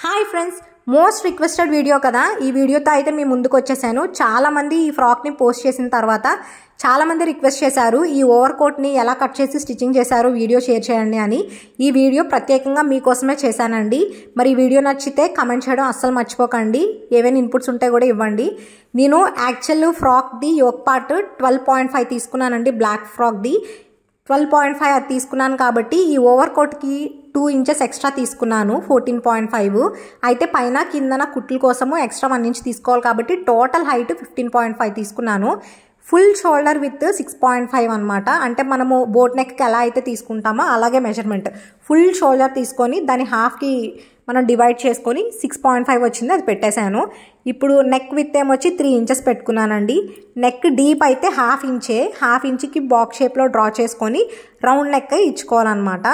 Hi friends, most requested video కదా. ఈ వీడియోతో అయితే మీ ముందుకు వచ్చేసాను. చాలామంది ఈ ఫ్రాక్ని పోస్ట్ చేసిన తర్వాత చాలామంది రిక్వెస్ట్ చేశారు ఈ ఓవర్ కోట్ని ఎలా కట్ చేసి స్టిచ్చింగ్ చేశారో వీడియో షేర్ చేయండి అని. ఈ వీడియో ప్రత్యేకంగా మీకోసమే చేశానండి. మరి ఈ వీడియో నచ్చితే కమెంట్ చేయడం అస్సలు మర్చిపోకండి. ఏవైనా ఇన్పుట్స్ ఉంటే కూడా ఇవ్వండి. నేను యాక్చువల్ ఫ్రాక్ది యోక్ పార్ట్ 12.5 తీసుకున్నానండి. బ్లాక్ ఫ్రాక్ది 12.5 అది తీసుకున్నాను కాబట్టి ఈ ఓవర్ కోట్కి 2 ఇంచెస్ ఎక్స్ట్రా తీసుకున్నాను. 14.5 అయితే పైన కిందన కుట్ల కోసము ఎక్స్ట్రా 1 ఇంచ్ తీసుకోవాలి కాబట్టి టోటల్ హైట్ 15.5 తీసుకున్నాను. ఫుల్ షోల్డర్ విత్ 6.5 అనమాట. అంటే మనము బోట్ నెక్కి ఎలా అయితే తీసుకుంటామో అలాగే మెజర్మెంట్. ఫుల్ షోల్డర్ తీసుకొని దాని హాఫ్కి మనం డివైడ్ చేసుకొని 6.5 వచ్చింది, అది పెట్టేశాను. ఇప్పుడు నెక్ విత్ ఏమొచ్చి 3 ఇంచెస్ పెట్టుకున్నానండి. నెక్ డీప్ అయితే హాఫ్ ఇంచ్కి బాక్స్ షేప్లో డ్రా చేసుకొని రౌండ్ నెక్ ఇచ్చుకోవాలన్నమాట.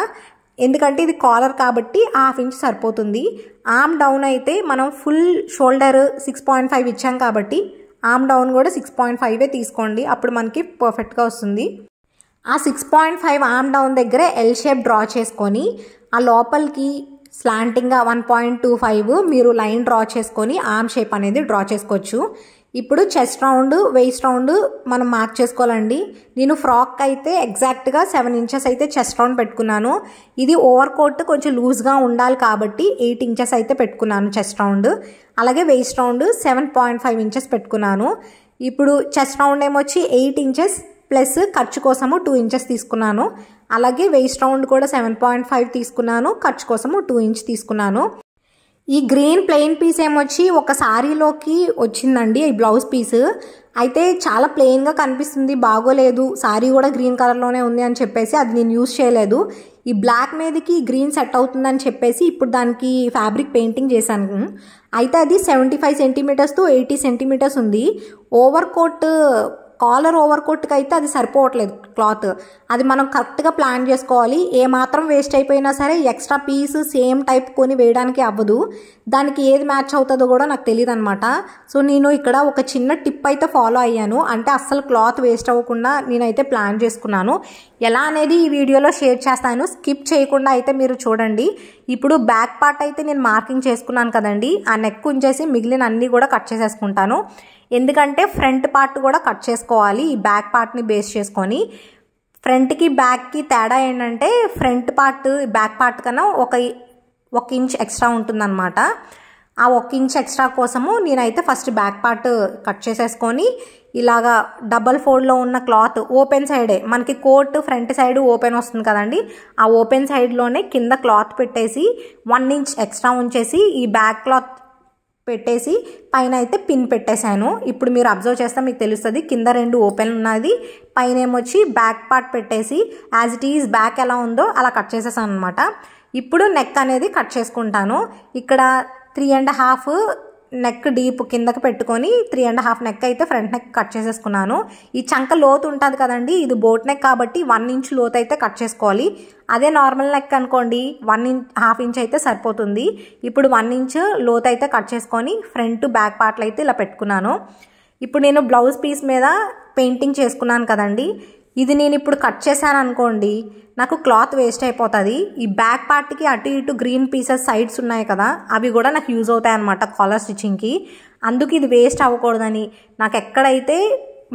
ఎందుకంటే ఇది కాలర్ కాబట్టి హాఫ్ ఇంచ్ సరిపోతుంది. ఆర్మ్ డౌన్ అయితే మనం ఫుల్ షోల్డర్ 6.5 ఇచ్చాం కాబట్టి ఆర్మ్ డౌన్ కూడా 6.5 తీసుకోండి, అప్పుడు మనకి పర్ఫెక్ట్గా వస్తుంది. ఆ 6.5 ఆర్మ్ డౌన్ దగ్గర ఎల్ షేప్ డ్రా చేసుకొని ఆ లోపలికి స్లాంటింగ్గా 1.25 మీరు లైన్ డ్రా చేసుకొని ఆర్మ్ షేప్ అనేది డ్రా చేసుకోవచ్చు. ఇప్పుడు చెస్ట్ రౌండ్, వేస్ట్ రౌండ్ మనం మార్క్ చేసుకోవాలండి. నేను ఫ్రాక్ అయితే ఎగ్జాక్ట్గా 7 ఇంచెస్ అయితే చెస్ట్ రౌండ్ పెట్టుకున్నాను. ఇది ఓవర్ కోట్ కొంచెం లూజ్గా ఉండాలి కాబట్టి 8 ఇంచెస్ అయితే పెట్టుకున్నాను చెస్ట్ రౌండ్. అలాగే వేస్ట్ రౌండ్ 7.5 ఇంచెస్ పెట్టుకున్నాను. ఇప్పుడు చెస్ట్ రౌండ్ ఏమొచ్చి 8 ఇంచెస్ ప్లస్ ఖర్చు కోసము 2 ఇంచెస్ తీసుకున్నాను. అలాగే వేస్ట్ రౌండ్ కూడా 7.5 తీసుకున్నాను, ఖర్చు కోసము 2 ఇంచ్ తీసుకున్నాను. ఈ గ్రీన్ ప్లెయిన్ పీస్ ఏమొచ్చి ఒక సారీలోకి వచ్చిందండి. ఈ బ్లౌజ్ పీస్ అయితే చాలా ప్లెయిన్గా కనిపిస్తుంది, బాగోలేదు. సారీ కూడా గ్రీన్ కలర్లోనే ఉంది అని చెప్పేసి అది నేను యూజ్ చేయలేదు. ఈ బ్లాక్ మీదకి గ్రీన్ సెట్ అవుతుందని చెప్పేసి ఇప్పుడు దానికి ఫ్యాబ్రిక్ పెయింటింగ్ చేశాను. అయితే అది 75 సెంటీమీటర్స్ టు 80 సెంటీమీటర్స్ ఉంది. ఓవర్ కోట్ కాలర్ ఓవర్ కోట్కి అయితే అది సరిపోవట్లేదు క్లాత్. అది మనం కరెక్ట్గా ప్లాన్ చేసుకోవాలి. ఏమాత్రం వేస్ట్ అయిపోయినా సరే ఎక్స్ట్రా పీస్ సేమ్ టైప్ కొని వేయడానికి అవ్వదు. దానికి ఏది మ్యాచ్ అవుతుందో కూడా నాకు తెలియదు అనమాట. సో నేను ఇక్కడ ఒక చిన్న టిప్ అయితే ఫాలో అయ్యాను. అంటే అస్సలు క్లాత్ వేస్ట్ అవ్వకుండా నేనైతే ప్లాన్ చేసుకున్నాను. ఎలా అనేది ఈ వీడియోలో షేర్ చేస్తాను, స్కిప్ చేయకుండా అయితే మీరు చూడండి. ఇప్పుడు బ్యాక్ పార్ట్ అయితే నేను మార్కింగ్ చేసుకున్నాను కదండి. ఆ నెక్ ఉంచేసి మిగిలిన అన్నీ కూడా కట్ చేసేసుకుంటాను. ఎందుకంటే ఫ్రంట్ పార్ట్ కూడా కట్ చేసుకోవాలి ఈ బ్యాక్ పార్ట్ని బేస్ చేసుకొని. ఫ్రంట్కి బ్యాక్కి తేడా ఏంటంటే ఫ్రంట్ పార్ట్ బ్యాక్ పార్ట్ కన్నా ఒక ఇంచ్ ఎక్స్ట్రా ఉంటుందన్నమాట. ఆ 1 ఇంచ్ ఎక్స్ట్రా కోసము నేనైతే ఫస్ట్ బ్యాక్ పార్ట్ కట్ చేసేసుకొని ఇలాగా డబల్ ఫోల్డ్లో ఉన్న క్లాత్ ఓపెన్ సైడే, మనకి కోట్ ఫ్రంట్ సైడ్ ఓపెన్ వస్తుంది కదండి, ఆ ఓపెన్ సైడ్లోనే కింద క్లాత్ పెట్టేసి 1 ఇంచ్ ఎక్స్ట్రా ఉంచేసి ఈ బ్యాక్ క్లాత్ పెట్టేసి పైన అయితే పిన్ పెట్టేశాను. ఇప్పుడు మీరు అబ్జర్వ్ చేస్తే మీకు తెలుస్తుంది కింద 2 ఓపెన్ ఉన్నది, పైన ఏమొచ్చి బ్యాక్ పార్ట్ పెట్టేసి యాజ్ ఇట్ ఈజ్ బ్యాక్ ఎలా ఉందో అలా కట్ చేసేసాను అనమాట. ఇప్పుడు నెక్ అనేది కట్ చేసుకుంటాను. ఇక్కడ 3.5 నెక్ డీప్ కిందకి పెట్టుకొని 3.5 నెక్ అయితే ఫ్రంట్ నెక్ కట్ చేసేసుకున్నాను. ఈ చంక లోతు ఉంటుంది కదండి, ఇది బోట్ నెక్ కాబట్టి 1 ఇంచ్ లోతు అయితే కట్ చేసుకోవాలి. అదే నార్మల్ నెక్ అనుకోండి 1.5 ఇంచ్ అయితే సరిపోతుంది. ఇప్పుడు 1 ఇంచ్ లోతు అయితే కట్ చేసుకొని ఫ్రంట్ బ్యాక్ పార్ట్లు అయితే ఇలా పెట్టుకున్నాను. ఇప్పుడు నేను బ్లౌజ్ పీస్ మీద పెయింటింగ్ చేసుకున్నాను కదండి, ఇది నేను ఇప్పుడు కట్ చేశాను అనుకోండి నాకు క్లాత్ వేస్ట్ అయిపోతుంది. ఈ బ్యాక్ పార్ట్కి అటు ఇటు గ్రీన్ పీసెస్ సైడ్స్ ఉన్నాయి కదా, అవి కూడా నాకు యూజ్ అవుతాయి అనమాట కాలర్ స్టిచ్చింగ్కి. అందుకు ఇది వేస్ట్ అవ్వకూడదని నాకు ఎక్కడైతే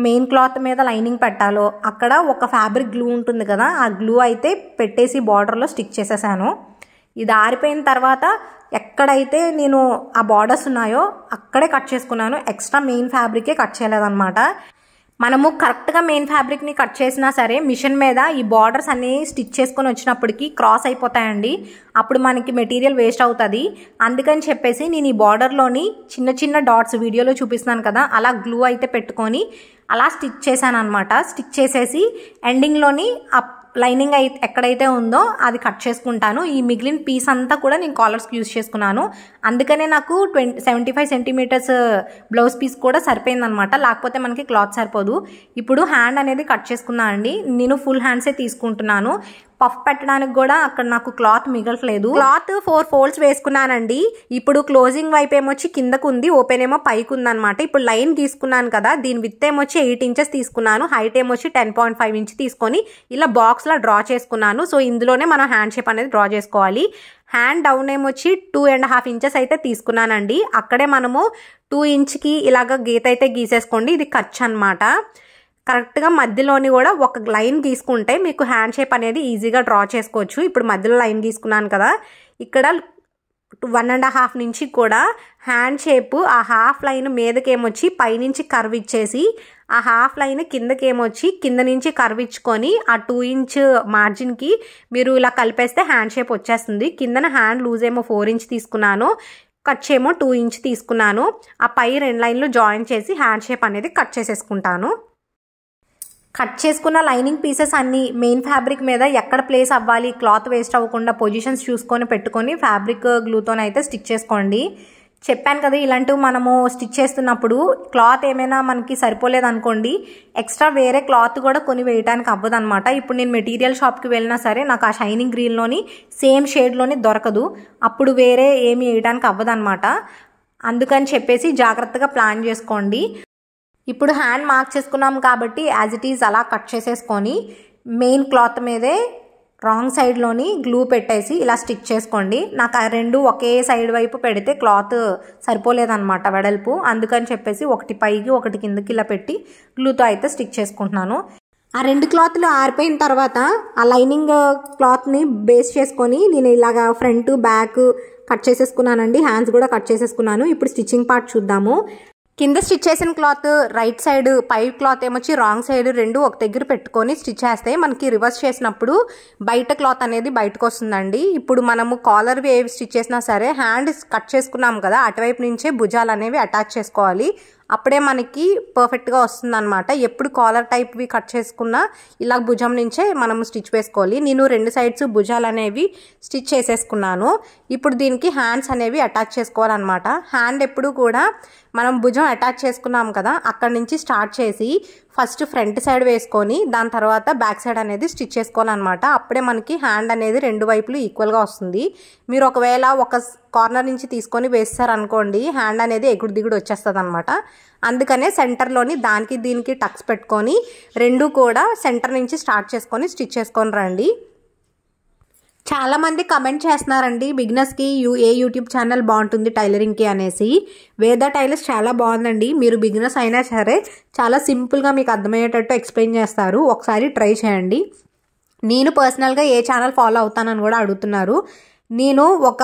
మెయిన్ క్లాత్ మీద లైనింగ్ పెట్టాలో అక్కడ ఒక ఫ్యాబ్రిక్ గ్లూ ఉంటుంది కదా, ఆ గ్లూ అయితే పెట్టేసి బార్డర్లో స్టిక్ చేసేసాను. ఇది ఆరిపోయిన తర్వాత ఎక్కడైతే నేను ఆ బార్డర్స్ ఉన్నాయో అక్కడే కట్ చేసుకున్నాను. ఎక్స్ట్రా మెయిన్ ఫ్యాబ్రికే కట్ చేయలేదన్నమాట. మనము కరెక్ట్గా మెయిన్ ఫ్యాబ్రిక్ని కట్ చేసినా సరే మిషన్ మీద ఈ బార్డర్స్ అన్నీ స్టిచ్ చేసుకొని వచ్చినప్పటికీ క్రాస్ అయిపోతాయండి, అప్పుడు మనకి మెటీరియల్ వేస్ట్ అవుతుంది. అందుకని చెప్పేసి నేను ఈ బార్డర్లోని చిన్న చిన్న డాట్స్ వీడియోలో చూపిస్తున్నాను కదా అలా గ్లూ అయితే పెట్టుకొని అలా స్టిచ్ చేశాను అనమాట. స్టిచ్ చేసేసి ఎండింగ్లోని లైనింగ్ అయితే ఎక్కడైతే ఉందో అది కట్ చేసుకుంటాను. ఈ మిగిలిన పీస్ అంతా కూడా నేను కాలర్స్కి యూజ్ చేసుకున్నాను. అందుకనే నాకు 75 సెంటీమీటర్స్ బ్లౌజ్ పీస్ కూడా సరిపోయిందనమాట, లేకపోతే మనకి క్లాత్ సరిపోదు. ఇప్పుడు హ్యాండ్ అనేది కట్ చేసుకున్నాను అండి. నేను ఫుల్ హ్యాండ్సే తీసుకుంటున్నాను. పఫ్ పెట్టడానికి కూడా అక్కడ నాకు క్లాత్ మిగలట్లేదు. క్లాత్ 4 ఫోల్డ్స్ వేసుకున్నానండి. ఇప్పుడు క్లోజింగ్ వైపు ఏమొచ్చి కిందకు ఉంది, ఓపెన్ ఏమో పైకి ఉందన్నమాట. ఇప్పుడు లైన్ తీసుకున్నాను కదా, దీని విత్ ఏమొచ్చి 8 ఇంచెస్ తీసుకున్నాను, హైట్ ఏమొచ్చి 10.5 ఇంచ్ తీసుకొని ఇలా బాక్స్ లా డ్రా చేసుకున్నాను. సో ఇందులోనే మనం హ్యాండ్ షేప్ అనేది డ్రా చేసుకోవాలి. హ్యాండ్ డౌన్ ఏమొచ్చి 2.5 ఇంచెస్ అయితే తీసుకున్నానండి. అక్కడే మనము 2 ఇంచ్కి ఇలాగ గీత అయితే గీసేసుకోండి. ఇది ఖర్చు అనమాట. కరెక్ట్గా మధ్యలోని కూడా ఒక లైన్ గీసుకుంటే మీకు హ్యాండ్ షేప్ అనేది ఈజీగా డ్రా చేసుకోవచ్చు. ఇప్పుడు మధ్యలో లైన్ గీసుకున్నాను కదా, ఇక్కడ 1.5 నుంచి కూడా హ్యాండ్ షేప్ ఆ హాఫ్ లైన్ మీదకేమొచ్చి పైనుంచి కర్వ్ ఇచ్చేసి ఆ హాఫ్ లైన్ కిందకేమొచ్చి కింద నుంచి కర్వ్ ఇచ్చుకొని ఆ 2 ఇంచ్ మార్జిన్కి మీరు ఇలా కలిపేస్తే హ్యాండ్ షేప్ వచ్చేస్తుంది. కిందన హ్యాండ్ లూజ్ ఏమో 4 ఇంచ్ తీసుకున్నాను, కట్ ఏమో 2 ఇంచ్ తీసుకున్నాను. ఆ పై 2 లైన్లు జాయిన్ చేసి హ్యాండ్ షేప్ అనేది కట్ చేసేసుకుంటాను. కట్ చేసుకున్న లైనింగ్ పీసెస్ అన్నీ మెయిన్ ఫ్యాబ్రిక్ మీద ఎక్కడ ప్లేస్ అవ్వాలి, క్లాత్ వేస్ట్ అవ్వకుండా పొజిషన్స్ చూసుకొని పెట్టుకొని ఫ్యాబ్రిక్ గ్లూతోనైతే స్టిచ్ చేసుకోండి. చెప్పాను కదా, ఇలాంటివి మనము స్టిచ్ చేస్తున్నప్పుడు క్లాత్ ఏమైనా మనకి సరిపోలేదు అనుకోండి, ఎక్స్ట్రా వేరే క్లాత్ కూడా కొని వేయడానికి అవ్వదు అనమాట. ఇప్పుడు నేను మెటీరియల్ షాప్కి వెళ్ళినా సరే నాకు ఆ షైనింగ్ గ్రీన్లోని సేమ్ షేడ్లోని దొరకదు, అప్పుడు వేరే ఏమి వేయడానికి అవ్వదు అనమాట. అందుకని చెప్పేసి జాగ్రత్తగా ప్లాన్ చేసుకోండి. ఇప్పుడు హ్యాండ్ మార్క్ చేసుకున్నాం కాబట్టి యాజ్ ఇట్ ఈజ్ అలా కట్ చేసేసుకొని మెయిన్ క్లాత్ మీదే రాంగ్ సైడ్లోని గ్లూ పెట్టేసి ఇలా స్టిచ్ చేసుకోండి. నాకు ఆ 2 ఒకే సైడ్ వైపు పెడితే క్లాత్ సరిపోలేదన్నమాట వెడల్పు, అందుకని చెప్పేసి ఒకటి పైకి ఒకటి కిందకి ఇలా పెట్టి గ్లూతో అయితే స్టిచ్ చేసుకుంటున్నాను. ఆ 2 క్లాత్లు ఆరిపోయిన తర్వాత ఆ లైనింగ్ క్లాత్ని బేస్ చేసుకొని నేను ఇలాగా ఫ్రంట్ బ్యాక్ కట్ చేసేసుకున్నానండి. హ్యాండ్స్ కూడా కట్ చేసేసుకున్నాను. ఇప్పుడు స్టిచ్చింగ్ పార్ట్ చూద్దాము. కింద స్టిచ్ చేసిన క్లాత్ రైట్ సైడ్, పై క్లాత్ ఏమొచ్చి రాంగ్ సైడ్ 2 ఒక దగ్గర పెట్టుకొని స్టిచ్ చేస్తే మనకి రివర్స్ చేసినప్పుడు బయట క్లాత్ అనేది బయటకు వస్తుందండి. ఇప్పుడు మనము కాలర్ వేవ్ స్టిచ్ చేసినా సరే హ్యాండ్ కట్ చేసుకున్నాం కదా, అటువైపు నుంచే భుజాలు అనేవి అటాచ్ చేసుకోవాలి. అప్పుడే మనకి పర్ఫెక్ట్గా వస్తుందన్నమాట. ఎప్పుడు కాలర్ టైప్వి కట్ చేసుకున్నా ఇలా భుజం నుంచే మనం స్టిచ్ వేసుకోవాలి. నేను 2 సైడ్స్ భుజాలు అనేవి స్టిచ్ చేసేసుకున్నాను. ఇప్పుడు దీనికి హ్యాండ్స్ అనేవి అటాచ్ చేసుకోవాలన్నమాట. హ్యాండ్ ఎప్పుడు కూడా మనం భుజం అటాచ్ చేసుకున్నాం కదా, అక్కడి నుంచి స్టార్ట్ చేసి ఫస్ట్ ఫ్రంట్ సైడ్ వేసుకొని దాని తర్వాత బ్యాక్ సైడ్ అనేది స్టిచ్ చేసుకోవాలన్నమాట. అప్పుడే మనకి హ్యాండ్ అనేది 2 వైపులు ఈక్వల్గా వస్తుంది. మీరు ఒకవేళ ఒక కార్నర్ నుంచి తీసుకొని వేస్తారనుకోండి, హ్యాండ్ అనేది ఎగుడు దిగుడు వచ్చేస్తుంది అనమాట. అందుకనే సెంటర్లోని దానికి దీనికి టక్స్ పెట్టుకొని 2 కూడా సెంటర్ నుంచి స్టార్ట్ చేసుకొని స్టిచ్ చేసుకొని రండి. చాలామంది కమెంట్ చేస్తున్నారండి బిగినర్స్కి ఏ యూట్యూబ్ ఛానల్ బాగుంటుంది టైలరింగ్కి అనేసి. వేద టైలర్స్ చాలా బాగుందండి. మీరు బిగినర్స్ అయినా సరే చాలా సింపుల్గా మీకు అర్థమయ్యేటట్టు ఎక్స్ప్లెయిన్ చేస్తారు, ఒకసారి ట్రై చేయండి. నేను పర్సనల్గా ఏ ఛానల్ ఫాలో అవుతానని కూడా అడుగుతున్నారు. నేను ఒక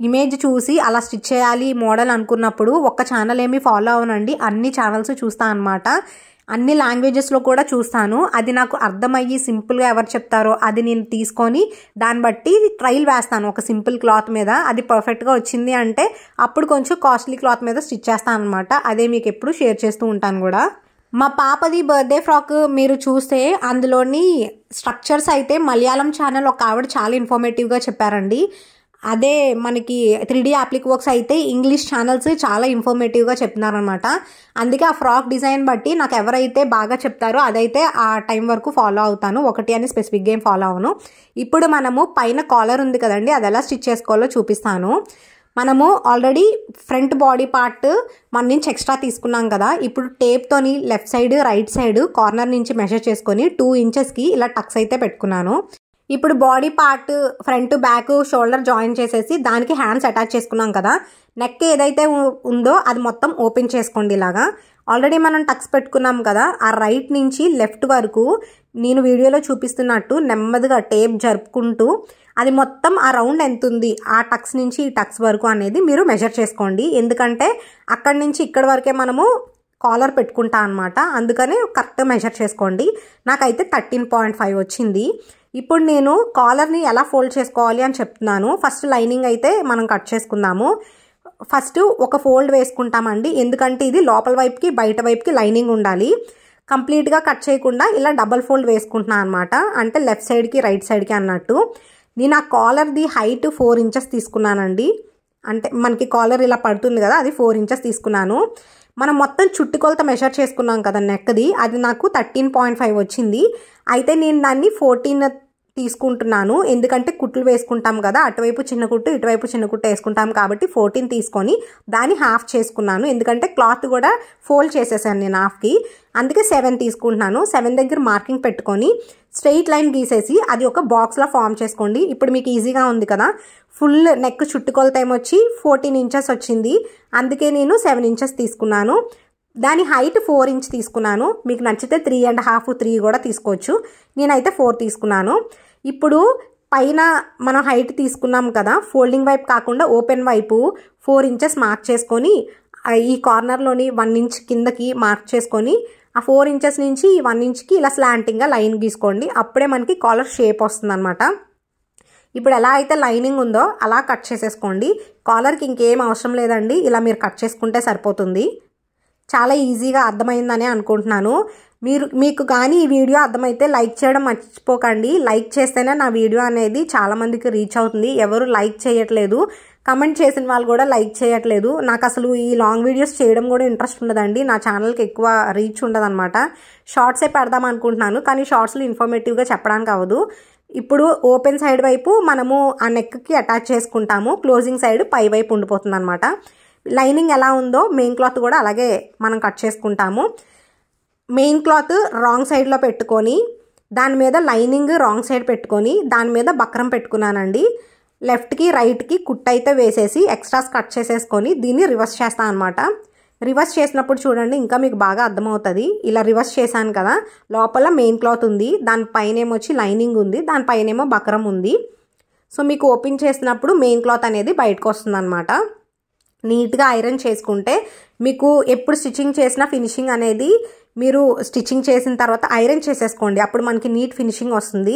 ఇమేజ్ చూసి అలా స్టిచ్ చేయాలి మోడల్ అనుకున్నప్పుడు ఒక్క ఛానల్ ఏమి ఫాలో అవనండి, అన్ని ఛానల్స్ చూస్తాను అనమాట. అన్ని లాంగ్వేజెస్లో కూడా చూస్తాను. అది నాకు అర్థమయ్యి సింపుల్గా ఎవరు చెప్తారో అది నేను తీసుకొని దాన్ని బట్టి ట్రయల్ వేస్తాను ఒక సింపుల్ క్లాత్ మీద. అది పర్ఫెక్ట్గా వచ్చింది అంటే అప్పుడు కొంచెం కాస్ట్లీ క్లాత్ మీద స్టిచ్ చేస్తాను అనమాట. అదే మీకు ఎప్పుడు షేర్ చేస్తూ ఉంటాను కూడా. మా పాపది బర్త్డే ఫ్రాక్ మీరు చూస్తే అందులోని స్ట్రక్చర్స్ అయితే మలయాళం ఛానల్ ఒక ఆవిడ చాలా ఇన్ఫర్మేటివ్గా చెప్పారండి. అదే మనకి 3D యాప్లిక్ వర్క్స్ అయితే ఇంగ్లీష్ ఛానల్స్ చాలా ఇన్ఫర్మేటివ్గా చెప్తున్నారనమాట. అందుకే ఆ ఫ్రాక్ డిజైన్ బట్టి నాకు ఎవరైతే బాగా చెప్తారో అదైతే ఆ టైం వరకు ఫాలో అవుతాను, ఒకటి అని స్పెసిఫిక్గా ఏం ఫాలో అవను. ఇప్పుడు మనము పైన కాలర్ ఉంది కదండి, అది ఎలా స్టిచ్ చేసుకోవాలో చూపిస్తాను. మనము ఆల్రెడీ ఫ్రంట్ బాడీ పార్ట్ మన నుంచి ఎక్స్ట్రా తీసుకున్నాం కదా, ఇప్పుడు టేప్తోని left side right side corner నుంచి మెజర్ చేసుకొని 2 ఇంచెస్కి ఇలా టక్స్ అయితే పెట్టుకున్నాను. ఇప్పుడు body part front back shoulder join చేసేసి దానికి హ్యాండ్స్ అటాచ్ చేసుకున్నాం కదా, నెక్ ఏదైతే ఉందో అది మొత్తం ఓపెన్ చేసుకోండి ఇలాగా. ఆల్రెడీ మనం టక్స్ పెట్టుకున్నాం కదా, ఆ రైట్ నుంచి లెఫ్ట్ వరకు నేను వీడియోలో చూపిస్తున్నట్టు నెమ్మదిగా టేప్ జరుపుకుంటూ అది మొత్తం ఆ రౌండ్ ఎంత ఉంది ఆ టక్స్ నుంచి ఈ టక్స్ వరకు అనేది మీరు మెజర్ చేసుకోండి. ఎందుకంటే అక్కడి నుంచి ఇక్కడి వరకే మనము కాలర్ పెట్టుకుంటా అనమాట, అందుకని కరెక్ట్గా మెజర్ చేసుకోండి. నాకైతే 13.5 వచ్చింది. ఇప్పుడు నేను కాలర్ని ఎలా ఫోల్డ్ చేసుకోవాలి అని చెప్తున్నాను. ఫస్ట్ లైనింగ్ అయితే మనం కట్ చేసుకుందాము. ఫస్ట్ ఒక ఫోల్డ్ వేసుకుంటామండి, ఎందుకంటే ఇది లోపల వైపుకి బయట వైపుకి లైనింగ్ ఉండాలి. కంప్లీట్గా కట్ చేయకుండా ఇలా డబల్ ఫోల్డ్ వేసుకుంటున్నాను అనమాట, అంటే లెఫ్ట్ సైడ్కి రైట్ సైడ్కి అన్నట్టు. నేను ఆ కాలర్ది హైట్ 4 ఇంచెస్ తీసుకున్నానండి, అంటే మనకి కాలర్ ఇలా పడుతుంది కదా, అది 4 ఇంచెస్ తీసుకున్నాను. మనం మొత్తం చుట్టుకొలత మెజర్ చేసుకున్నాం కదా నెక్ది, అది నాకు 13.5 వచ్చింది. అయితే నేను దాన్ని 14 తీసుకుంటున్నాను. ఎందుకంటే కుట్లు వేసుకుంటాం కదా, అటువైపు చిన్న కుట్టు ఇటువైపు చిన్న కుట్టు వేసుకుంటాం కాబట్టి 14 తీసుకొని దాన్ని హాఫ్ చేసుకున్నాను. ఎందుకంటే క్లాత్ కూడా ఫోల్డ్ చేసేసాను నేను హాఫ్కి, అందుకే 7 తీసుకుంటున్నాను. 7 దగ్గర మార్కింగ్ పెట్టుకొని స్ట్రెయిట్ లైన్ గీసేసి అది ఒక బాక్స్లో ఫామ్ చేసుకోండి. ఇప్పుడు మీకు ఈజీగా ఉంది కదా. ఫుల్ నెక్ చుట్టుకొలత ఏమొచ్చి 14 ఇంచెస్ వచ్చింది, అందుకే నేను 7 ఇంచెస్ తీసుకున్నాను. దాని హైట్ 4 ఇంచ్ తీసుకున్నాను. మీకు నచ్చితే 3.5 3 కూడా తీసుకోవచ్చు. నేనైతే 4 తీసుకున్నాను. ఇప్పుడు పైన మనం హైట్ తీసుకున్నాం కదా, ఫోల్డింగ్ వైపు కాకుండా ఓపెన్ వైపు 4 ఇంచెస్ మార్క్ చేసుకొని ఈ కార్నర్లోని 1 ఇంచ్ కిందకి మార్క్ చేసుకొని ఆ 4 ఇంచెస్ నుంచి 1 ఇంచ్కి ఇలా స్లాంటింగ్గా లైన్ గీసుకోండి. అప్పుడే మనకి కాలర్ షేప్ వస్తుంది అనమాట. ఇప్పుడు ఎలా అయితే లైనింగ్ ఉందో అలా కట్ చేసేసుకోండి. కాలర్కి ఇంకేం అవసరం లేదండి, ఇలా మీరు కట్ చేసుకుంటే సరిపోతుంది. చాలా ఈజీగా అర్థమైందని అనుకుంటున్నాను. మీకు కానీ ఈ వీడియో అర్థమైతే లైక్ చేయడం మర్చిపోకండి. లైక్ చేస్తేనే నా వీడియో అనేది చాలామందికి రీచ్ అవుతుంది. ఎవరు లైక్ చేయట్లేదు, కమెంట్ చేసిన వాళ్ళు కూడా లైక్ చేయట్లేదు. నాకు అసలు ఈ లాంగ్ వీడియోస్ చేయడం కూడా ఇంట్రెస్ట్ ఉండదండి. నా ఛానల్కి ఎక్కువ రీచ్ ఉండదన్నమాట. షార్ట్సే పెడదాం అనుకుంటున్నాను, కానీ షార్ట్స్లో ఇన్ఫర్మేటివ్గా చెప్పడానికి అవ్వదు. ఇప్పుడు ఓపెన్ సైడ్ వైపు మనము ఆ నెక్కి అటాచ్ చేసుకుంటాము, క్లోజింగ్ సైడ్ పై వైపు ఉండిపోతుంది అనమాట. లైనింగ్ ఎలా ఉందో మెయిన్ క్లాత్ కూడా అలాగే మనం కట్ చేసుకుంటాము. మెయిన్ క్లాత్ రాంగ్ సైడ్లో పెట్టుకొని దాని మీద లైనింగ్ రాంగ్ సైడ్ పెట్టుకొని దాని మీద బక్రం పెట్టుకున్నానండి. లెఫ్ట్కి రైట్కి కుట్ అయితే వేసేసి ఎక్స్ట్రాస్ కట్ చేసేసుకొని దీన్ని రివర్స్ చేస్తాను అనమాట. రివర్స్ చేసినప్పుడు చూడండి ఇంకా మీకు బాగా అర్థమవుతుంది. ఇలా రివర్స్ చేశాను కదా, లోపల మెయిన్ క్లాత్ ఉంది, దానిపైన ఏమొచ్చి లైనింగ్ ఉంది, దానిపైన ఏమో బక్రం ఉంది. సో మీకు ఓపెన్ చేసినప్పుడు మెయిన్ క్లాత్ అనేది బయటకు వస్తుంది అనమాట. నీట్గా ఐరన్ చేసుకుంటే మీకు ఎప్పుడు స్టిచ్చింగ్ చేసినా ఫినిషింగ్ అనేది మీరు స్టిచ్చింగ్ చేసిన తర్వాత ఐరన్ చేసేసుకోండి, అప్పుడు మనకి నీట్ ఫినిషింగ్ వస్తుంది.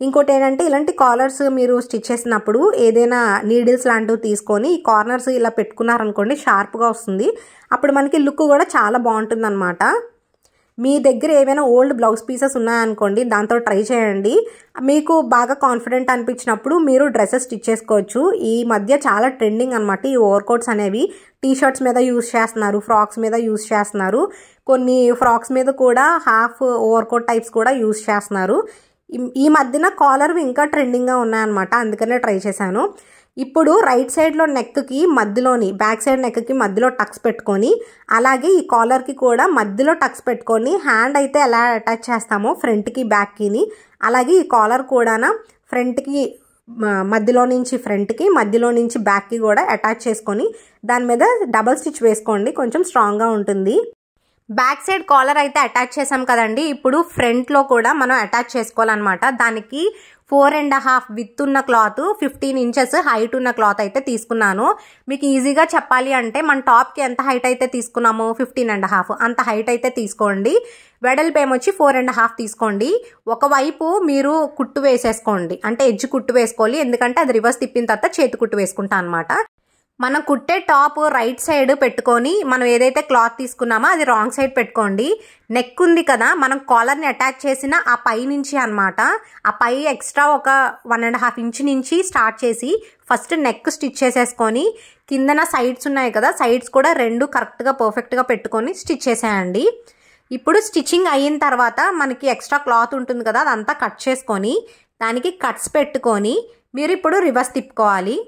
ఇంకోటి ఏంటంటే ఇలాంటి కాలర్స్ మీరు స్టిచ్ చేసినప్పుడు ఏదైనా నీడిల్స్ లాంటివి తీసుకొని ఈ కార్నర్స్ ఇలా పెట్టుకున్నారనుకోండి, షార్ప్గా వస్తుంది. అప్పుడు మనకి లుక్ కూడా చాలా బాగుంటుంది అనమాట. మీ దగ్గర ఏమైనా ఓల్డ్ బ్లౌజ్ పీసెస్ ఉన్నాయనుకోండి, దాంతో ట్రై చేయండి. మీకు బాగా కాన్ఫిడెంట్ అనిపించినప్పుడు మీరు డ్రెస్సెస్ స్టిచ్ చేసుకోవచ్చు. ఈ మధ్య చాలా ట్రెండింగ్ అనమాట ఈ ఓవర్ కోట్స్ అనేవి. టీషర్ట్స్ మీద యూజ్ చేస్తున్నారు, ఫ్రాక్స్ మీద యూజ్ చేస్తున్నారు, కొన్ని ఫ్రాక్స్ మీద కూడా హాఫ్ ఓవర్ కోట్ టైప్స్ కూడా యూజ్ చేస్తున్నారు. ఈ మధ్యన కాలర్వి ఇంకా ట్రెండింగ్గా ఉన్నాయన్నమాట, అందుకనే ట్రై చేశాను. ఇప్పుడు రైట్ సైడ్లో నెక్కి మధ్యలోని బ్యాక్ సైడ్ నెక్కి మధ్యలో టక్స్ పెట్టుకొని అలాగే ఈ కాలర్కి కూడా మధ్యలో టక్స్ పెట్టుకొని హ్యాండ్ అయితే ఎలా అటాచ్ చేస్తామో ఫ్రంట్కి బ్యాక్కిని అలాగే ఈ కాలర్ కూడా ఫ్రంట్కి మధ్యలో నుంచి ఫ్రంట్కి మధ్యలో నుంచి బ్యాక్కి కూడా అటాచ్ చేసుకొని దాని మీద డబల్ స్టిచ్ వేసుకోండి, కొంచెం స్ట్రాంగ్గా ఉంటుంది. బ్యాక్ సైడ్ కాలర్ అయితే అటాచ్ చేసాం కదండి, ఇప్పుడు ఫ్రంట్లో కూడా మనం అటాచ్ చేసుకోవాలన్నమాట. దానికి 4.5 విత్ ఉన్న క్లాత్, 15 ఇంచెస్ హైట్ ఉన్న క్లాత్ అయితే తీసుకున్నాను. మీకు ఈజీగా చెప్పాలి అంటే మన టాప్కి ఎంత హైట్ అయితే తీసుకున్నామో 15.5 అంత హైట్ అయితే తీసుకోండి. వెడల్పు ఏమొచ్చి 4.5 తీసుకోండి. ఒకవైపు మీరు కుట్టు వేసేసుకోండి, అంటే ఎడ్జ్ కుట్టు వేసుకోవాలి, ఎందుకంటే అది రివర్స్ తిప్పిన తర్వాత చేతి కుట్టు వేసుకుంటా అనమాట. మనం కుట్టే టాప్ రైట్ సైడ్ పెట్టుకొని మనం ఏదైతే క్లాత్ తీసుకున్నామో అది రాంగ్ సైడ్ పెట్టుకోండి. నెక్ ఉంది కదా, మనం కాలర్ని అటాచ్ చేసిన ఆ పై నుంచి అనమాట, ఆ పై ఎక్స్ట్రా ఒక 1.5 ఇంచ్ నుంచి స్టార్ట్ చేసి ఫస్ట్ నెక్ స్టిచ్ చేసేసుకొని కిందన సైడ్స్ ఉన్నాయి కదా, సైడ్స్ కూడా 2 కరెక్ట్గా పర్ఫెక్ట్గా పెట్టుకొని స్టిచ్ చేసేయండి. ఇప్పుడు స్టిచ్చింగ్ అయిన తర్వాత మనకి ఎక్స్ట్రా క్లాత్ ఉంటుంది కదా, అదంతా కట్ చేసుకొని దానికి కట్స్ పెట్టుకొని మీరు ఇప్పుడు రివర్స్ తిప్పుకోవాలి.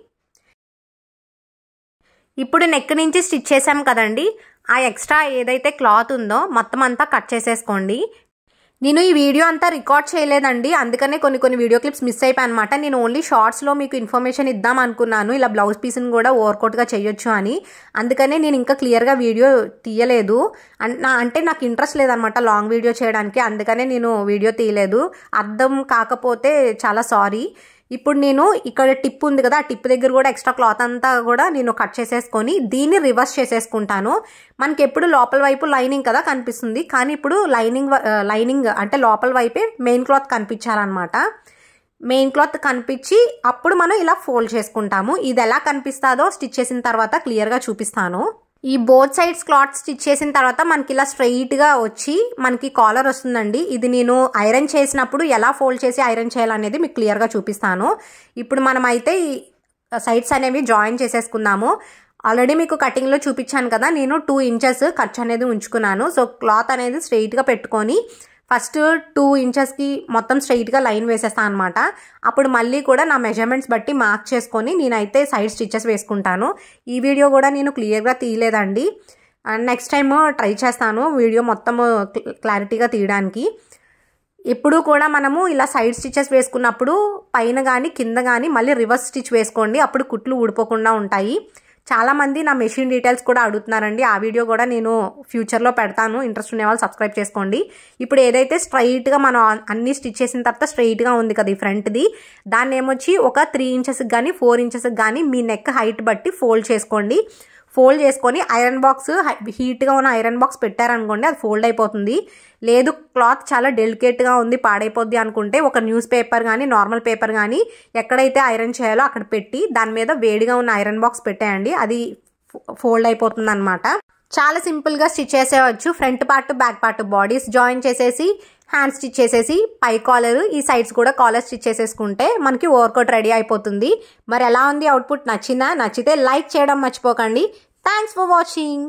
ఇప్పుడు నెక్ నుంచి స్టిచ్ చేసాం కదండి, ఆ ఎక్స్ట్రా ఏదైతే క్లాత్ ఉందో మొత్తం అంతా కట్ చేసేసుకోండి. నేను ఈ వీడియో అంతా రికార్డ్ చేయలేదండి, అందుకనే కొన్ని వీడియో క్లిప్స్ మిస్ అయిపోయాయి అనమాట. నేను ఓన్లీ షార్ట్స్లో మీకు ఇన్ఫర్మేషన్ ఇద్దాం అనుకున్నాను, ఇలా బ్లౌజ్ పీస్ని కూడా ఓవర్కోట్గా చేయొచ్చు అని. అందుకనే నేను ఇంకా క్లియర్గా వీడియో తీయలేదు. అంటే నాకు ఇంట్రెస్ట్ లేదనమాట లాంగ్ వీడియో చేయడానికి, అందుకనే నేను వీడియో తీయలేదు. అర్థం కాకపోతే చాలా సారీ. ఇప్పుడు నేను ఇక్కడ టిప్ ఉంది కదా, ఆ టిప్ దగ్గర కూడా ఎక్స్ట్రా క్లాత్ అంతా కూడా నేను కట్ చేసేసుకొని దీన్ని రివర్స్ చేసేసుకుంటాను. మనకి ఎప్పుడు లోపల వైపు లైనింగ్ కదా కనిపిస్తుంది, కానీ ఇప్పుడు లైనింగ్ అంటే లోపల వైపే మెయిన్ క్లాత్ కనిపించాలన్నమాట. మెయిన్ క్లాత్ కనిపించి అప్పుడు మనం ఇలా ఫోల్డ్ చేసుకుంటాము. ఇది ఎలా కనిపిస్తుందో స్టిచ్ చేసిన తర్వాత క్లియర్గా చూపిస్తాను. ఈ బోత్ సైడ్స్ క్లాత్ స్టిచ్ చేసిన తర్వాత మనకి ఇలా స్ట్రైట్గా వచ్చి మనకి కాలర్ వస్తుందండి. ఇది నేను ఐరన్ చేసినప్పుడు ఎలా ఫోల్డ్ చేసి ఐరన్ చేయాలనేది మీకు క్లియర్గా చూపిస్తాను. ఇప్పుడు మనం అయితే ఈ సైడ్స్ అనేవి జాయిన్ చేసేసుకుందాము. ఆల్రెడీ మీకు కటింగ్లో చూపించాను కదా, నేను 2 ఇంచెస్ ఖర్చు అనేది ఉంచుకున్నాను. సో క్లాత్ అనేది స్ట్రైట్గా పెట్టుకొని ఫస్ట్ 2 ఇంచెస్కి మొత్తం స్ట్రైట్గా లైన్ వేసేస్తాను అనమాట. అప్పుడు మళ్ళీ కూడా నా మెజర్మెంట్స్ బట్టి మార్క్ చేసుకొని నేనైతే సైడ్ స్టిచెస్ వేసుకుంటాను. ఈ వీడియో కూడా నేను క్లియర్గా తీయలేదండి. నెక్స్ట్ టైం ట్రై చేస్తాను వీడియో మొత్తం క్లారిటీగా తీయడానికి. ఎప్పుడు కూడా మనము ఇలా సైడ్ స్టిచెస్ వేసుకున్నప్పుడు పైన కానీ కింద కానీ మళ్ళీ రివర్స్ స్టిచ్ వేసుకోండి. అప్పుడు కుట్లు ఊడిపోకుండా ఉంటాయి. చాలామంది నా మెషిన్ డీటెయిల్స్ కూడా అడుగుతున్నారండి. ఆ వీడియో కూడా నేను ఫ్యూచర్లో పెడతాను. ఇంట్రెస్ట్ ఉన్న వాళ్ళు సబ్స్క్రైబ్ చేసుకోండి. ఇప్పుడు ఏదైతే స్ట్రైట్గా మనం అన్ని స్టిచ్ చేసిన తర్వాత స్ట్రైట్గా ఉంది కదా ఈ ఫ్రంట్ది, దాన్ని ఏమొచ్చి ఒక 3 ఇంచెస్కి కానీ 4 ఇంచెస్కి కానీ మీ నెక్ హైట్ బట్టి ఫోల్డ్ చేసుకోండి. ఫోల్డ్ చేసుకొని ఐరన్ బాక్స్, హీట్గా ఉన్న ఐరన్ బాక్స్ పెట్టారనుకోండి అది ఫోల్డ్ అయిపోతుంది. లేదు క్లాత్ చాలా డెలికేట్గా ఉంది పాడైపోద్ది అనుకుంటే ఒక న్యూస్ పేపర్ కానీ నార్మల్ పేపర్ కానీ ఎక్కడైతే ఐరన్ చేయాలో అక్కడ పెట్టి దాని మీద వేడిగా ఉన్న ఐరన్ బాక్స్ పెట్టేయండి. అది ఫోల్డ్ అయిపోతుంది అనమాట. చాలా సింపుల్గా స్టిచ్ చేసేవచ్చు. Front part back part bodies join చేసేసి హ్యాండ్ స్టిచ్ చేసేసి పై కాలర్ ఈ సైడ్స్ కూడా కాలర్ స్టిచ్ చేసేసుకుంటే మనకి ఓవర్కోట్ రెడీ అయిపోతుంది. మరి ఎలా ఉంది అవుట్పుట్? నచ్చిందా? నచ్చితే లైక్ చేయడం మర్చిపోకండి. Thanks for watching.